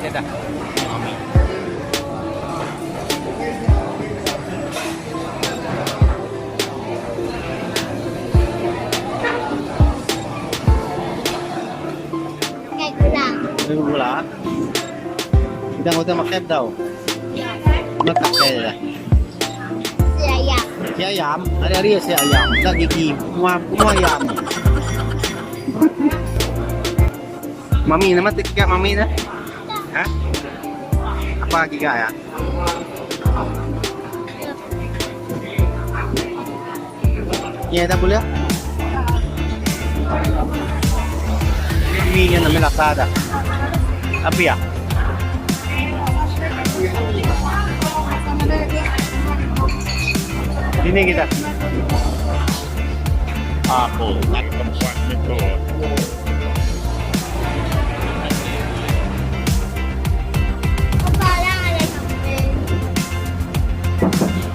kita dah. Mami. Kayak gula. May gula. Kita mau makan daw. Makan kaya dah. Si ayam. Si ayam, hari-hari si ayam. Lagi semua ayam. Mami nama tiga mami dah. Hah? Apa giga ya? Ya dah boleh. Ini yang namanya Lazada. Apa ya? Ini kita. Apple, not compartment door. Kepala ada kambing.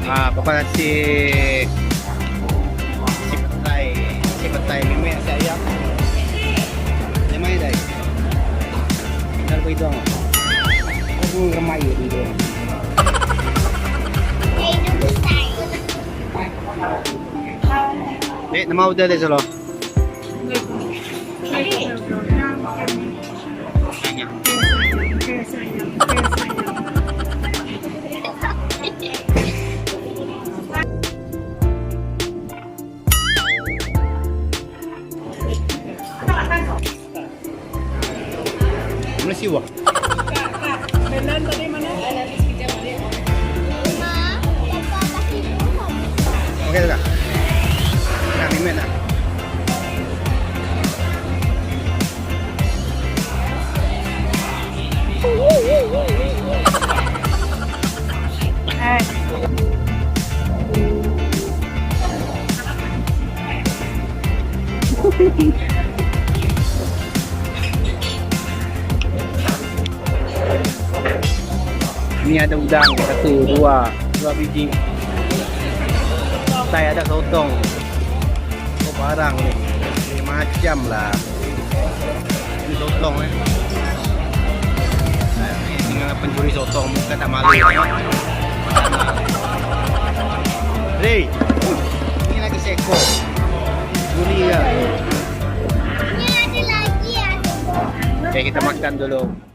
Papa si petai mimi si ayam. Lemai dai. Dar ko ito. Ako ramai dito. Kayak itu style. Nama udah deh solo. Mana sih wah? Ma, papa kasih dulu. Oke dah. Nah, mimi dah. Ini ada udang, dua biji. Saya ada sotong. Oh barang nih, ini macam lah. Ini sotong ya. Ini tinggal pencuri sotong, muka tak malu. Hei, ini lagi seko. Gurih ya. Ini ada lagi ya. Oke kita makan dulu.